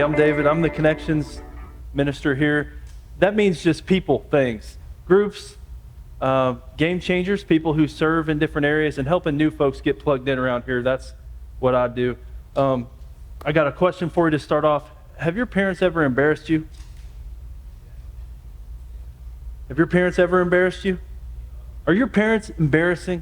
Hey, I'm David. I'm the connections minister here. That means just people, things, groups, game changers, people who serve in different areas and helping new folks get plugged in around here. That's what I do. I got a question for you to start off. Have your parents ever embarrassed you? Have your parents ever embarrassed you? Are your parents embarrassing?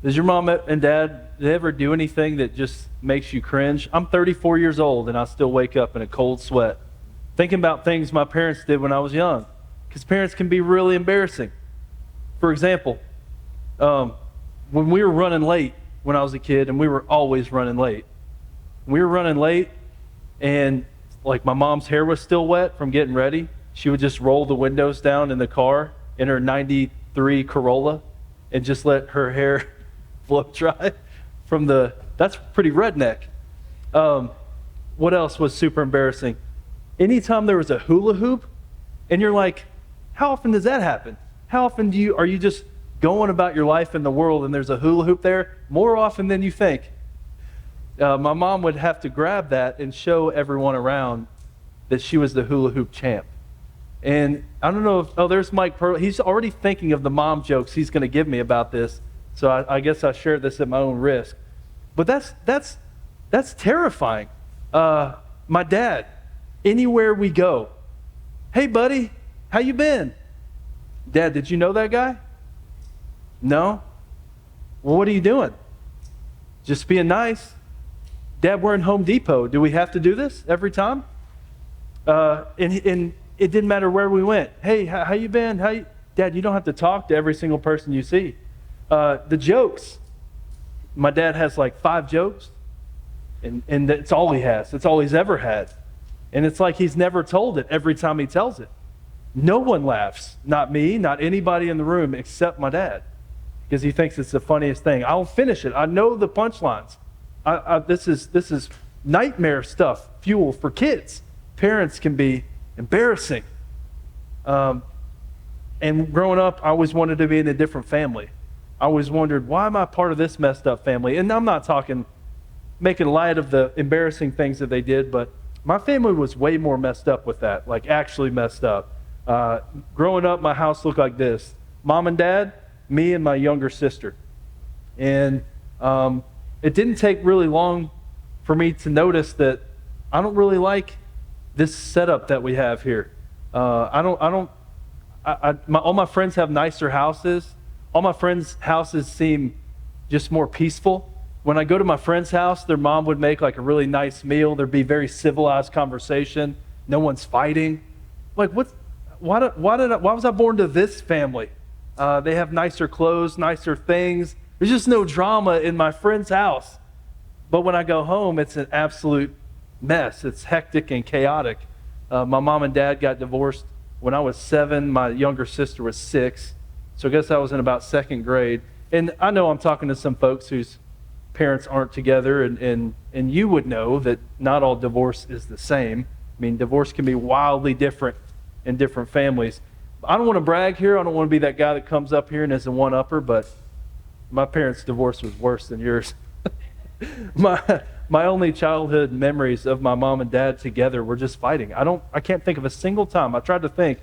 Does your mom and dad, do they ever do anything that just makes you cringe? I'm 34 years old and I still wake up in a cold sweat thinking about things my parents did when I was young, because parents can be really embarrassing. For example, when we were running late when I was a kid, and we were always running late. We were running late and like my mom's hair was still wet from getting ready. She would just roll the windows down in the car in her 93 Corolla and just let her hair blow dry from that's pretty redneck. What else was super embarrassing? Anytime there was a hula hoop, and you're like, how often does that happen? How often are you just going about your life in the world and there's a hula hoop there? More often than you think. My mom would have to grab that and show everyone around that she was the hula hoop champ. And I don't know if, there's Mike Pearl. He's already thinking of the mom jokes he's going to give me about this. So I guess I shared this at my own risk. But that's terrifying. My dad, anywhere we go, hey buddy, how you been? Dad, did you know that guy? No? Well, what are you doing? Just being nice. Dad, we're in Home Depot. Do we have to do this every time? And it didn't matter where we went. Hey, how you been? Dad, you don't have to talk to every single person you see. The jokes. My dad has like 5 jokes, and that's all he has. That's all he's ever had. And it's like he's never told it every time he tells it. No one laughs. Not me, not anybody in the room except my dad, because he thinks it's the funniest thing. I'll finish it. I know the punchlines. This is nightmare stuff, fuel for kids. Parents can be embarrassing. And growing up, I always wanted to be in a different family. I always wondered, why am I part of this messed up family? And I'm not talking making light of the embarrassing things that they did, but my family was way more messed up with that, like actually messed up. Growing up, my house looked like this. Mom and dad, me and my younger sister. And it didn't take really long for me to notice that I don't really like this setup that we have here. All my friends have nicer houses. All my friends' houses seem just more peaceful. When I go to my friend's house, their mom would make like a really nice meal. There'd be very civilized conversation. No one's fighting. Like, why was I born to this family? They have nicer clothes, nicer things. There's just no drama in my friend's house. But when I go home, it's an absolute mess. It's hectic and chaotic. My mom and dad got divorced when I was 7. My younger sister was 6. So I guess I was in about 2nd grade. And I know I'm talking to some folks whose parents aren't together, and you would know that not all divorce is the same. I mean, divorce can be wildly different in different families. I don't want to brag here. I don't want to be that guy that comes up here and is a one-upper, but my parents' divorce was worse than yours. My only childhood memories of my mom and dad together were just fighting. I can't think of a single time. I tried to think,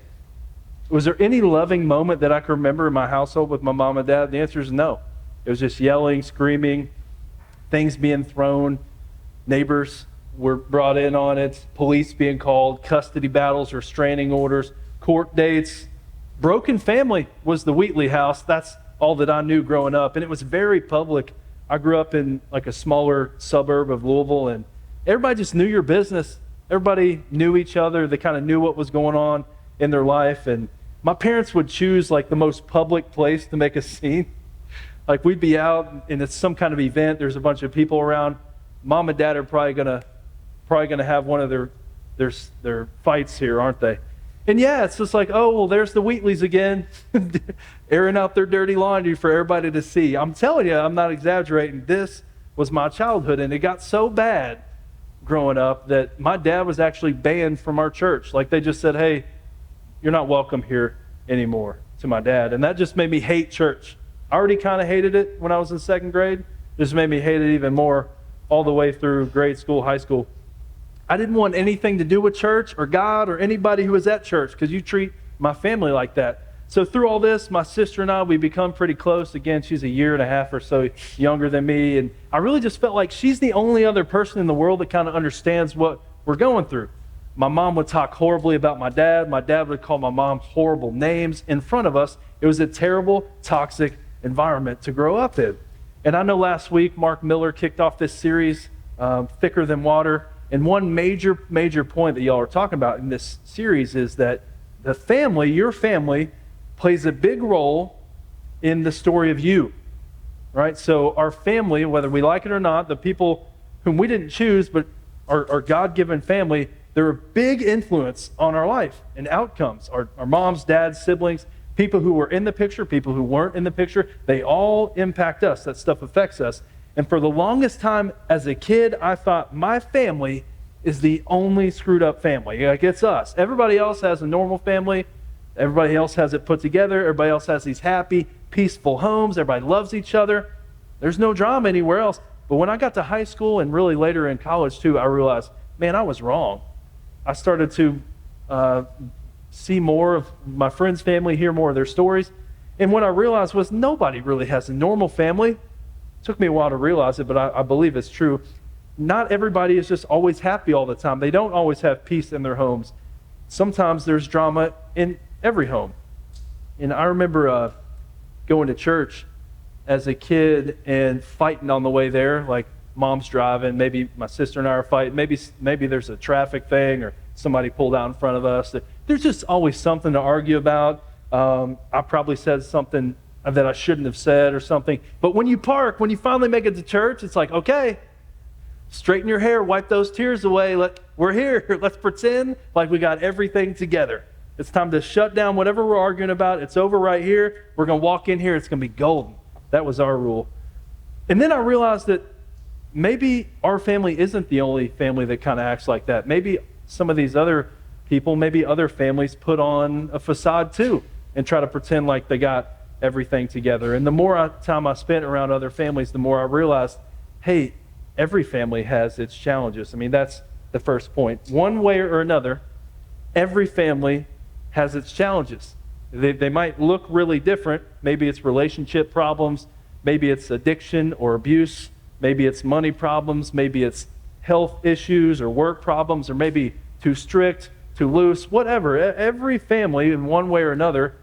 was there any loving moment that I can remember in my household with my mom and dad? The answer is no. It was just yelling, screaming, things being thrown, neighbors were brought in on it, police being called, custody battles, restraining orders, court dates. Broken family was the Wheatley house. That's all that I knew growing up, and it was very public. I grew up in like a smaller suburb of Louisville, and everybody just knew your business. Everybody knew each other. They kind of knew what was going on in their life, and my parents would choose like the most public place to make a scene. Like we'd be out and it's some kind of event. There's a bunch of people around. Mom and dad are probably gonna have one of their fights here, aren't they? And yeah, it's just like, oh, well, there's the Wheatleys again, airing out their dirty laundry for everybody to see. I'm telling you, I'm not exaggerating. This was my childhood, and it got so bad growing up that my dad was actually banned from our church. Like they just said, hey, you're not welcome here anymore, to my dad. And that just made me hate church. I already kind of hated it when I was in 2nd grade. It just made me hate it even more all the way through grade school, high school. I didn't want anything to do with church or God or anybody who was at church, because you treat my family like that. So through all this, my sister and I, we become pretty close. Again, she's a year and a half or so younger than me, and I really just felt like she's the only other person in the world that kind of understands what we're going through. My mom would talk horribly about my dad. My dad would call my mom horrible names in front of us. It was a terrible, toxic environment to grow up in. And I know last week, Mark Miller kicked off this series, Thicker Than Water. And one major point that y'all are talking about in this series is that the family, your family, plays a big role in the story of you, right? So our family, whether we like it or not, the people whom we didn't choose, but our God-given family, they're a big influence on our life and outcomes. Our moms, dads, siblings, people who were in the picture, people who weren't in the picture, they all impact us. That stuff affects us. And for the longest time as a kid, I thought my family is the only screwed up family. Like, it's us. Everybody else has a normal family. Everybody else has it put together. Everybody else has these happy, peaceful homes. Everybody loves each other. There's no drama anywhere else. But when I got to high school and really later in college too, I realized, man, I was wrong. I started to see more of my friends' family, hear more of their stories. And what I realized was nobody really has a normal family. It took me a while to realize it, but I believe it's true. Not everybody is just always happy all the time. They don't always have peace in their homes. Sometimes there's drama in every home. And I remember going to church as a kid and fighting on the way there, like mom's driving, maybe my sister and I are fighting, maybe there's a traffic thing or somebody pulled out in front of us. There's just always something to argue about. I probably said something that I shouldn't have said or something. But when you finally make it to church, it's like, okay, straighten your hair, wipe those tears away. We're here. Let's pretend like we got everything together. It's time to shut down whatever we're arguing about. It's over right here. We're going to walk in here. It's going to be golden. That was our rule. And then I realized that maybe our family isn't the only family that kind of acts like that. Maybe some of these other people, maybe other families put on a facade too and try to pretend like they got everything together. And the more time I spent around other families, the more I realized, hey, every family has its challenges. I mean, that's the first point. One way or another, every family has its challenges. They might look really different. Maybe it's relationship problems. Maybe it's addiction or abuse. Maybe it's money problems. Maybe it's health issues or work problems, or maybe too strict, too loose, whatever. Every family, in one way or another,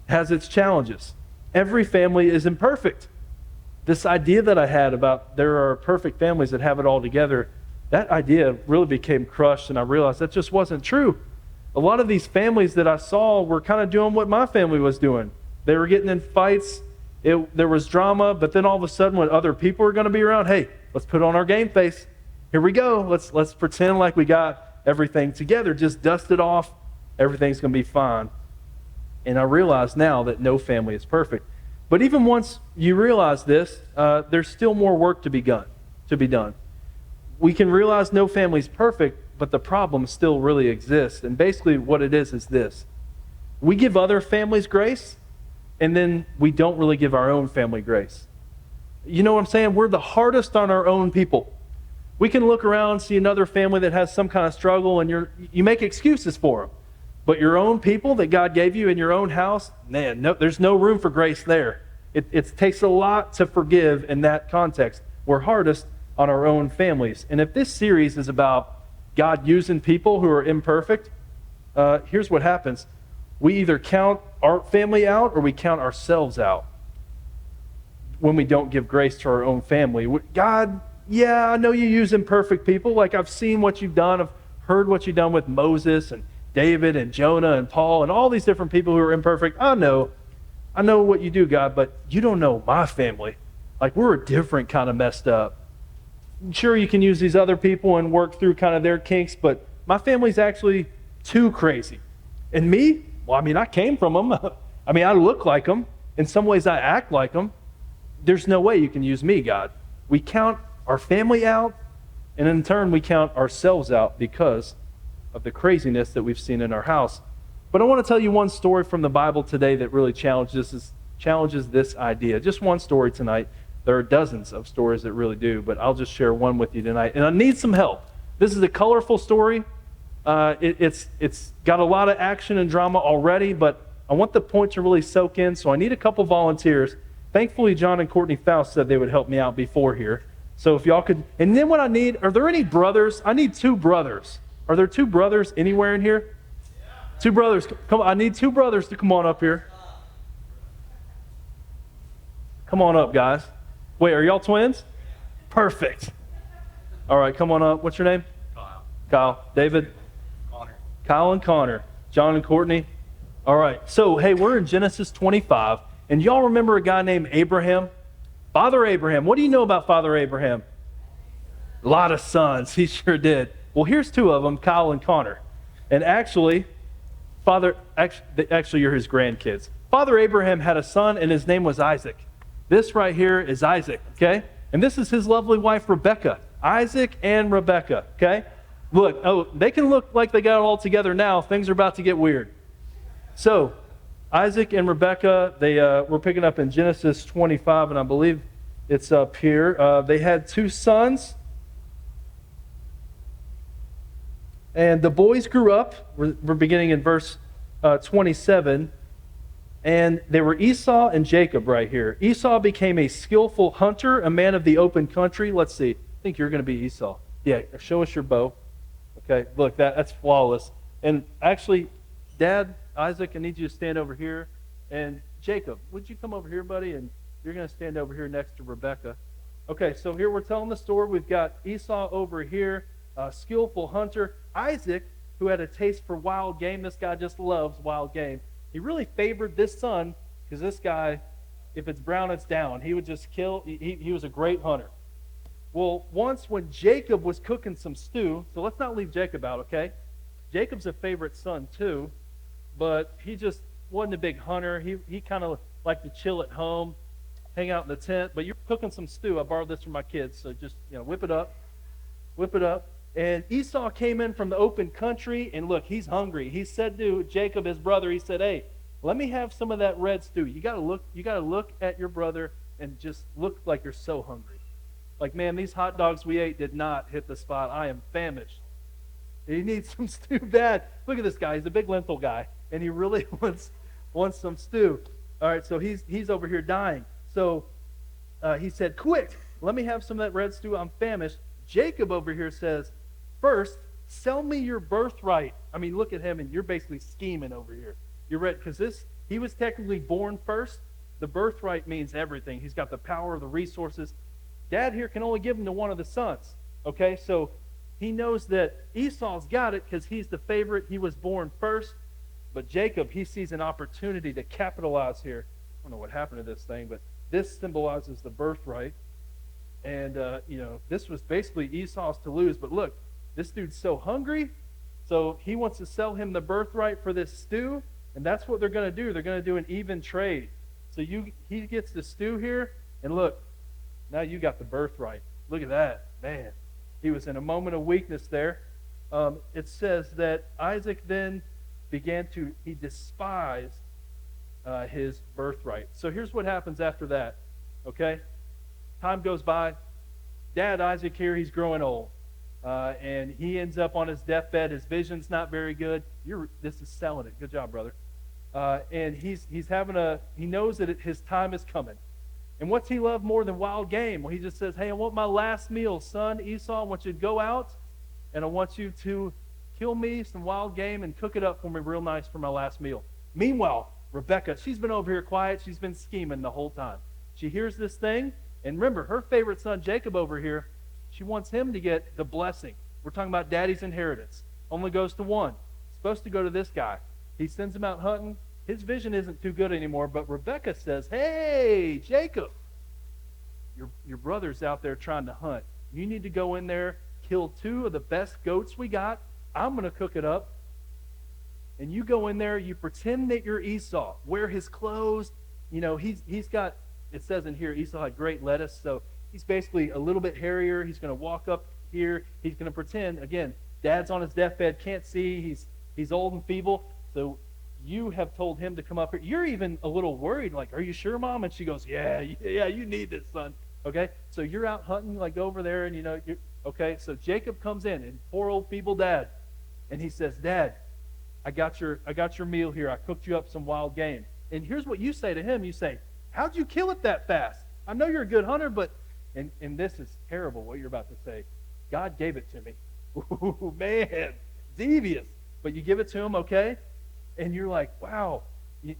has its challenges. Every family is imperfect. This idea that I had about there are perfect families that have it all together, that idea really became crushed, and I realized that just wasn't true. A lot of these families that I saw were kind of doing what my family was doing. They were getting in fights. There was drama, but then all of a sudden when other people were going to be around, hey, let's put on our game face. Here we go. Let's pretend like we got everything together. Just dust it off. Everything's going to be fine. And I realize now that no family is perfect. But even once you realize this, there's still more work to be done. We can realize no family is perfect, but the problem still really exists. And basically what it is this. We give other families grace, and then we don't really give our own family grace. You know what I'm saying? We're the hardest on our own people. We can look around, see another family that has some kind of struggle, and you make excuses for them. But your own people that God gave you in your own house, man, no, there's no room for grace there. It takes a lot to forgive in that context. We're hardest on our own families. And if this series is about God using people who are imperfect, here's what happens. We either count our family out or we count ourselves out when we don't give grace to our own family. God, yeah, I know you use imperfect people. Like, I've seen what you've done. I've heard what you've done with Moses and David and Jonah and Paul and all these different people who are imperfect. I know what you do, God, but you don't know my family. Like, we're a different kind of messed up. Sure, you can use these other people and work through kind of their kinks, but my family's actually too crazy. And me, well, I mean, I came from them. I mean, I look like them. In some ways, I act like them. There's no way you can use me, God. We count our family out, and in turn, we count ourselves out because of the craziness that we've seen in our house. But I want to tell you one story from the Bible today that really challenges this idea. Just one story tonight There are dozens of stories that really do, but I'll just share one with you tonight. And I need some help. This is a colorful story. It's got a lot of action and drama already, but I want the point to really soak in, so I need a couple volunteers. Thankfully, John and Courtney Faust said they would help me out before here. So if y'all could, and then what I need, are there any brothers? I need 2 brothers. Are there 2 brothers anywhere in here? 2 brothers. Come on, I need 2 brothers to come on up here. Come on up, guys. Wait, are y'all twins? Perfect. All right, come on up. What's your name? Kyle. David? Connor. Kyle and Connor. John and Courtney. All right. So, hey, we're in Genesis 25, and y'all remember a guy named Abraham? Father Abraham. What do you know about Father Abraham? A lot of sons. He sure did. Well, here's 2 of them, Kyle and Connor. And actually, you're his grandkids. Father Abraham had a son, and his name was Isaac. This right here is Isaac, okay? And this is his lovely wife, Rebecca. Isaac and Rebecca, okay? Look, they can look like they got it all together now. Things are about to get weird. So, Isaac and Rebecca, we're picking up in Genesis 25, and I believe it's up here. They had 2 sons. And the boys grew up. We're beginning in verse 27. And they were Esau and Jacob right here. Esau became a skillful hunter, a man of the open country. Let's see. I think you're going to be Esau. Yeah, show us your bow. Okay, look, that's flawless. And actually, Dad, Isaac, I need you to stand over here. And Jacob, would you come over here, buddy? And you're going to stand over here next to Rebecca. Okay, so here we're telling the story. We've got Esau over here, a skillful hunter. Isaac, who had a taste for wild game. This guy just loves wild game. He really favored this son because this guy, if it's brown, it's down. He would just kill. He was a great hunter. Well, once when Jacob was cooking some stew, so let's not leave Jacob out, okay? Jacob's a favorite son too, but he just wasn't a big hunter. He kind of liked to chill at home, hang out in the tent. But you're cooking some stew. I borrowed this from my kids, so just whip it up. And Esau came in from the open country, and look, he's hungry. He said to Jacob, his brother, he said, "Hey, let me have some of that red stew." You gotta look at your brother and just look like you're so hungry. Like, man, these hot dogs we ate did not hit the spot. I am famished. He needs some stew bad. Look at this guy. He's a big lentil guy, and he really wants some stew. All right, so he's over here dying. So he said, "Quick, let me have some of that red stew. I'm famished." Jacob over here says, "First, sell me your birthright." I mean, look at him, and you're basically scheming over here. You're right, because he was technically born first. The birthright means everything. He's got the power, the resources. Dad here can only give him to one of the sons. Okay, so he knows that Esau's got it because he's the favorite. He was born first. But Jacob, he sees an opportunity to capitalize here. I don't know what happened to this thing, but this symbolizes the birthright. And, this was basically Esau's to lose. But look, this dude's so hungry, so he wants to sell him the birthright for this stew, and that's what they're going to do. They're going to do an even trade. So he gets the stew here, and look, now you got the birthright. Look at that. Man, he was in a moment of weakness there. It says that Isaac then he despised his birthright. So here's what happens after that, okay? Time goes by. Dad, Isaac here, he's growing old. And he ends up on his deathbed. His vision's not very good. This is selling it. Good job, brother. And he knows that his time is coming. And what's he love more than wild game? Well, he just says, "Hey, I want my last meal, son. Esau, I want you to go out, and I want you to kill me some wild game and cook it up for me real nice for my last meal." Meanwhile, Rebecca, she's been over here quiet. She's been scheming the whole time. She hears this thing, and remember, her favorite son, Jacob, over here, she wants him to get the blessing. We're talking about daddy's inheritance. Only goes to one. It's supposed to go to this guy. He sends him out hunting. His vision isn't too good anymore, but Rebecca says, "Hey, Jacob, your brother's out there trying to hunt. You need to go in there, kill 2 of the best goats we got. I'm going to cook it up. And you go in there, you pretend that you're Esau. Wear his clothes. He's got, it says in here, Esau had great lettuce, so he's basically a little bit hairier. He's going to walk up here. He's going to pretend, again, Dad's on his deathbed, can't see. He's old and feeble. So you have told him to come up here. You're even a little worried, like, "Are you sure, Mom?" And she goes, yeah, you need this, son. Okay, so you're out hunting like over there, and you're okay. So Jacob comes in, and poor old feeble dad, and he says, "Dad, I got your meal here. I cooked you up some wild game." And here's what you say to him. You say, "How'd you kill it that fast? I know you're a good hunter, but," and this is terrible what you're about to say. "God gave it to me." Ooh, man, devious. But you give it to him, okay? And you're like, "Wow."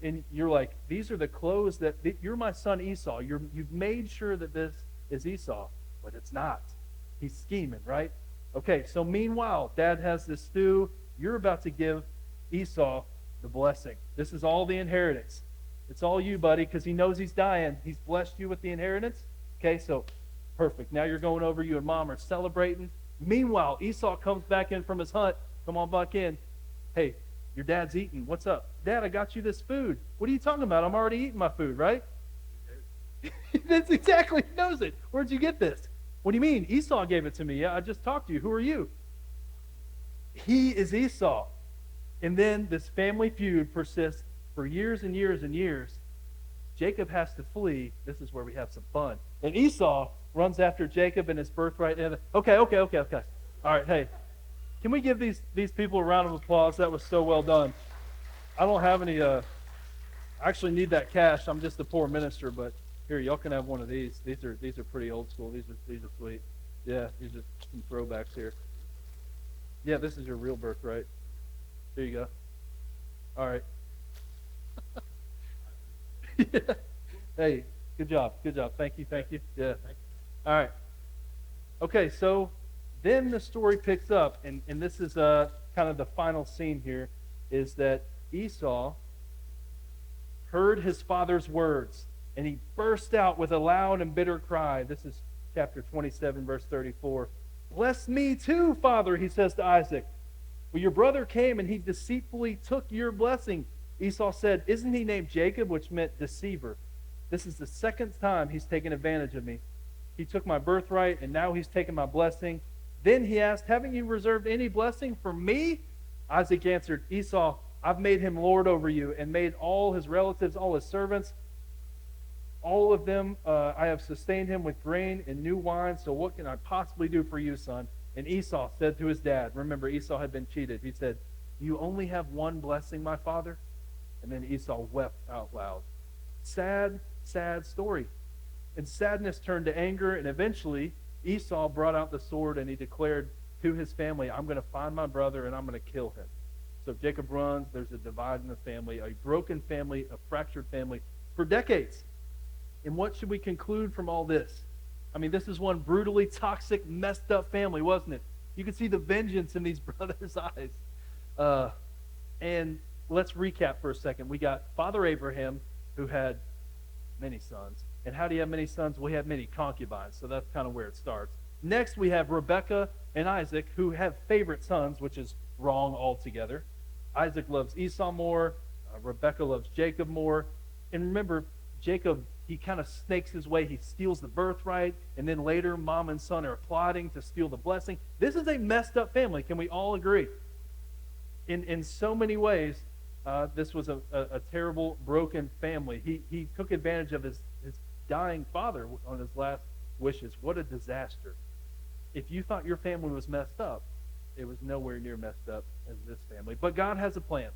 And you're like, "These are the clothes you're my son Esau. You've made sure that this is Esau, but it's not. He's scheming, right?" Okay, so meanwhile, dad has this stew. You're about to give Esau the blessing. This is all the inheritance. It's all you, buddy, because he knows he's dying. He's blessed you with the inheritance. Okay, so perfect. Now you're going over. You and mom are celebrating. Meanwhile, Esau comes back in from his hunt. Come on back in. "Hey, your dad's eating. What's up?" "Dad, I got you this food." "What are you talking about? I'm already eating my food, right?" That's exactly, he knows it. "Where'd you get this?" "What do you mean? Esau gave it to me." "Yeah, I just talked to you. Who are you?" He is Esau. And then this family feud persists for years and years and years. Jacob has to flee. This is where we have some fun. And Esau runs after Jacob and his birthright. And okay. All right, hey, can we give these people a round of applause? That was so well done. I don't have any. I actually need that cash. I'm just a poor minister, but here, y'all can have one of these. These are pretty old school. These are sweet. Yeah, these are some throwbacks here. Yeah, this is your real birthright. Here you go. All right. Yeah. Hey, good job. Good job. Thank you. Thank you. Yeah. All right. Okay, so then the story picks up, and this is kind of the final scene here, is that Esau heard his father's words, and he burst out with a loud and bitter cry. This is chapter 27, verse 34. "Bless me too, father," he says to Isaac. "Well, your brother came and he deceitfully took your blessing." Esau said, "Isn't he named Jacob?" which meant deceiver. "This is the second time he's taken advantage of me. He took my birthright and now he's taken my blessing." Then he asked, "Haven't you reserved any blessing for me?" Isaac answered, "Esau, I've made him lord over you and made all his relatives, all his servants, all of them, I have sustained him with grain and new wine. So what can I possibly do for you, son?" And Esau said to his dad, remember, Esau had been cheated. He said, "You only have one blessing, my father?" And then Esau wept out loud. Sad, sad story. And sadness turned to anger, and eventually Esau brought out the sword and he declared to his family, "I'm going to find my brother and I'm going to kill him." So Jacob runs. There's a divide in the family, a broken family, a fractured family for decades. And what should we conclude from all this? I mean, this is one brutally toxic, messed up family, wasn't it? You can see the vengeance in these brothers' eyes. And let's recap for a second. We got Father Abraham, who had many sons. And how do you have many sons? Well, he had many concubines, so that's kind of where it starts. Next, we have Rebekah and Isaac, who have favorite sons, which is wrong altogether. Isaac loves Esau more. Rebekah loves Jacob more. And remember, Jacob, he kind of snakes his way. He steals the birthright, and then later, mom and son are plotting to steal the blessing. This is a messed up family. Can we all agree? In so many ways, this was a terrible, broken family. He took advantage of his dying father on his last wishes. What a disaster. If you thought your family was messed up, it was nowhere near messed up as this family. But God has a plan.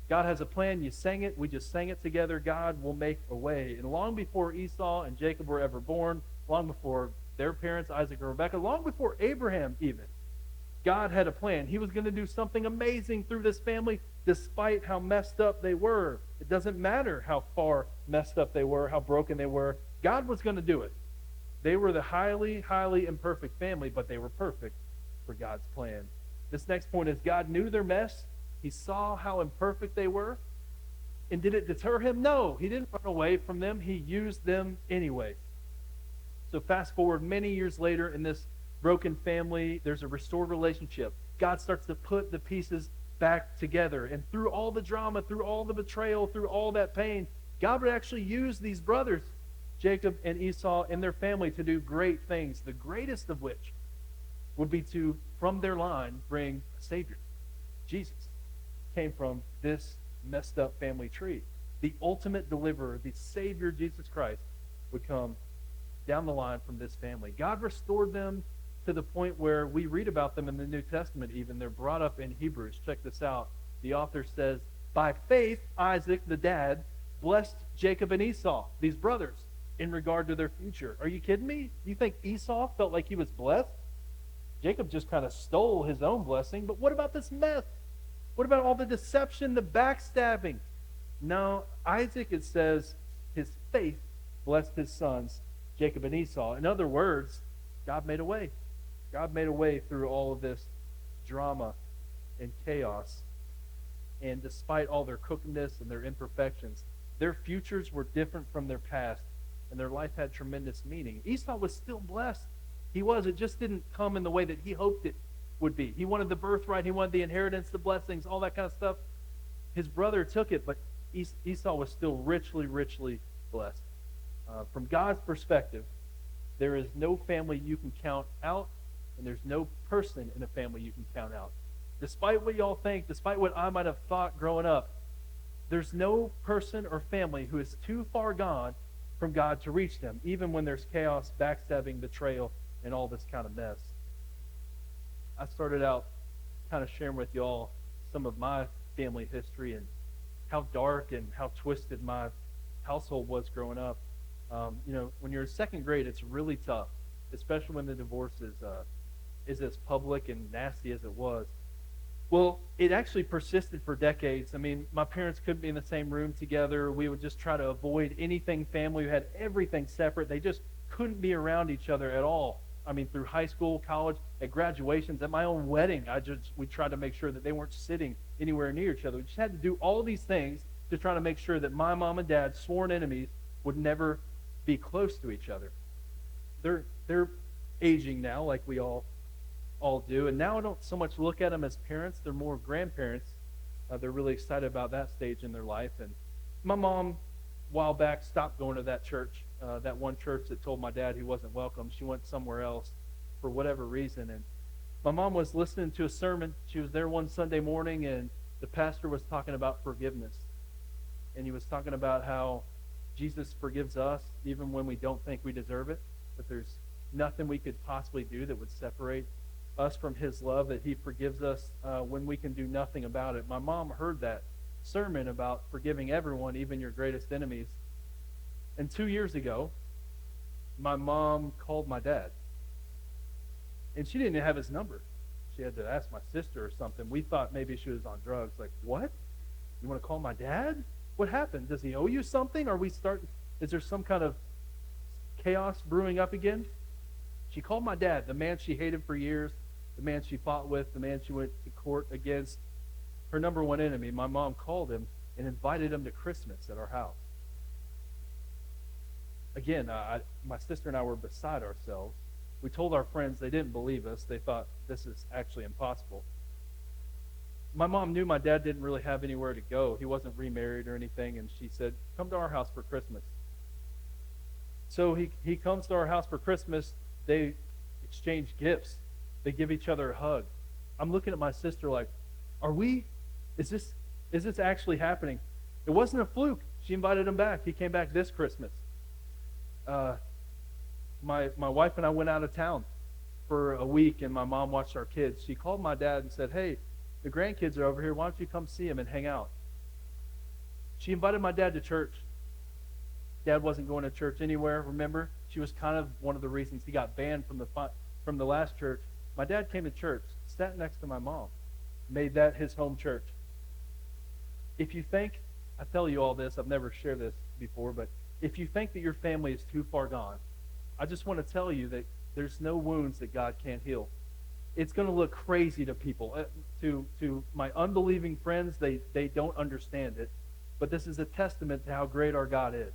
God has a plan. You sang it. We just sang it together. God will make a way. And long before Esau and Jacob were ever born, long before their parents, Isaac and Rebekah, long before Abraham even, God had a plan. He was going to do something amazing through this family despite how messed up they were. It doesn't matter how far messed up they were, how broken they were. God was going to do it. They were the highly, highly imperfect family, but they were perfect for God's plan. This next point is God knew their mess. He saw how imperfect they were. And did it deter him? No, he didn't run away from them. He used them anyway. So fast forward many years later in this broken family, there's a restored relationship. God starts to put the pieces back together. And through all the drama, through all the betrayal, through all that pain, God would actually use these brothers, Jacob and Esau, and their family to do great things, the greatest of which would be to, from their line, bring a Savior. Jesus came from this messed up family tree. The ultimate deliverer, the Savior, Jesus Christ, would come down the line from this family. God restored them to the point where we read about them in the New Testament even. They're brought up in Hebrews. Check this out. The author says, by faith, Isaac, the dad, blessed Jacob and Esau, these brothers, in regard to their future. Are you kidding me? You think Esau felt like he was blessed? Jacob just kind of stole his own blessing. But what about this mess? What about all the deception, the backstabbing? No, Isaac, it says, his faith blessed his sons, Jacob and Esau. In other words, God made a way. God made a way through all of this drama and chaos. And despite all their crookedness and their imperfections, their futures were different from their past, and their life had tremendous meaning. Esau was still blessed. He was. It just didn't come in the way that he hoped it would be. He wanted the birthright. He wanted the inheritance, the blessings, all that kind of stuff. His brother took it, but Esau was still richly, richly blessed. From God's perspective, there is no family you can count out, and there's no person in a family you can count out. Despite what y'all think, despite what I might have thought growing up, there's no person or family who is too far gone from God to reach them, even when there's chaos, backstabbing, betrayal, and all this kind of mess. I started out kind of sharing with y'all some of my family history and how dark and how twisted my household was growing up. When you're in second grade, it's really tough, especially when the divorce is as public and nasty as it was. Well, it actually persisted for decades. I mean, my parents couldn't be in the same room together. We would just try to avoid anything family. We had everything separate. They just couldn't be around each other at all. I mean, through high school, college, at graduations, at my own wedding, we tried to make sure that they weren't sitting anywhere near each other. We just had to do all these things to try to make sure that my mom and dad, sworn enemies, would never be close to each other. They're aging now, like we all do, and now I don't so much look at them as parents. They're more grandparents. They're really excited about that stage in their life. And my mom, a while back, stopped going to that church, that one church that told my dad he wasn't welcome. She went somewhere else for whatever reason. And my mom was listening to a sermon. She was there one Sunday morning, and the pastor was talking about forgiveness. And he was talking about how Jesus forgives us even when we don't think we deserve it, but there's nothing we could possibly do that would separate us from his love, that he forgives us when we can do nothing about it. My mom heard that sermon about forgiving everyone, even your greatest enemies. And 2 years ago, my mom called my dad. And she didn't have his number. She had to ask my sister or something. We thought maybe she was on drugs. Like, what? You want to call my dad? What happened? Does he owe you something? Is there some kind of chaos brewing up again? She called my dad, the man she hated for years, the man she fought with, the man she went to court against, her number one enemy. My mom called him and invited him to Christmas at our house. Again, my sister and I were beside ourselves. We told our friends. They didn't believe us. They thought this is actually impossible. My mom knew my dad didn't really have anywhere to go. He wasn't remarried or anything, and she said, come to our house for Christmas. So he comes to our house for Christmas. They exchange gifts. They give each other a hug. I'm looking at my sister like, is this actually happening? It wasn't a fluke. She invited him back. He came back this Christmas. My wife and I went out of town for a week, and my mom watched our kids. She called my dad and said, hey, the grandkids are over here. Why don't you come see them and hang out? She invited my dad to church. Dad wasn't going to church anywhere, remember? She was kind of one of the reasons he got banned from the last church. My dad came to church, sat next to my mom, made that his home church. If you think, I tell you all this, I've never shared this before, but if you think that your family is too far gone, I just want to tell you that there's no wounds that God can't heal. It's going to look crazy to people. To my unbelieving friends, they don't understand it. But this is a testament to how great our God is,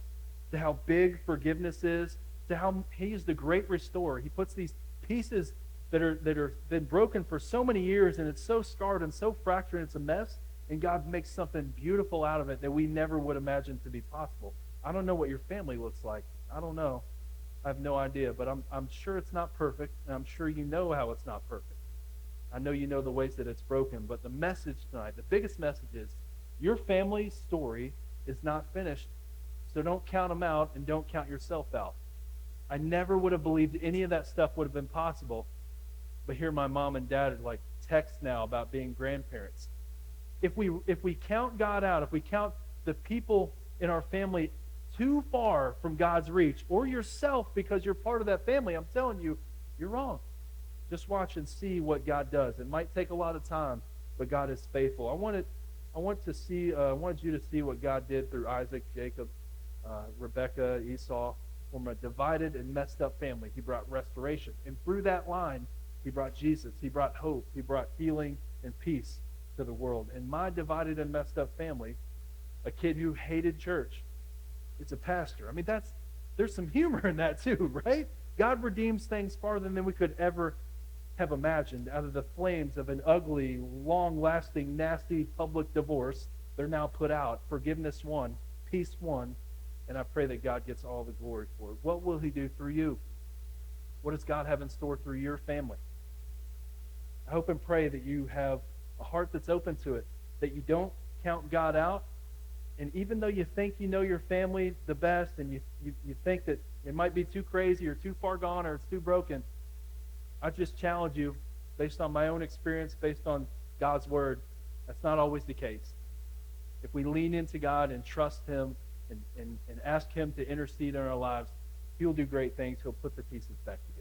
to how big forgiveness is, to how he is the great restorer. He puts these pieces that are been broken for so many years, and it's so scarred and so fractured, and it's a mess, and God makes something beautiful out of it that we never would imagine to be possible. I don't know what your family looks like. I don't know. I have no idea, but I'm sure it's not perfect, and I'm sure you know how it's not perfect. I know you know the ways that it's broken, but the message tonight, the biggest message is, your family's story is not finished, so don't count them out and don't count yourself out. I never would have believed any of that stuff would have been possible. But here my mom and dad are like text now about being grandparents. If we count God out, if we count the people in our family too far from God's reach, or yourself because you're part of that family, I'm telling you, you're wrong. Just watch and see what God does. It might take a lot of time, but God is faithful. I wanted you to see what God did through Isaac, Jacob, Rebekah, Esau. From a divided and messed up family, he brought restoration. And through that line, he brought Jesus. He brought hope. He brought healing and peace to the world. In my divided and messed up family, a kid who hated church, it's a pastor. I mean, there's some humor in that too, right? God redeems things farther than we could ever have imagined. Out of the flames of an ugly, long-lasting, nasty public divorce, they're now put out. Forgiveness won, peace won, and I pray that God gets all the glory for it. What will he do through you? What does God have in store through your family? I hope and pray that you have a heart that's open to it, that you don't count God out. And even though you think you know your family the best, and you think that it might be too crazy or too far gone or it's too broken, I just challenge you, based on my own experience, based on God's word, that's not always the case. If we lean into God and trust him and ask him to intercede in our lives, he'll do great things. He'll put the pieces back together.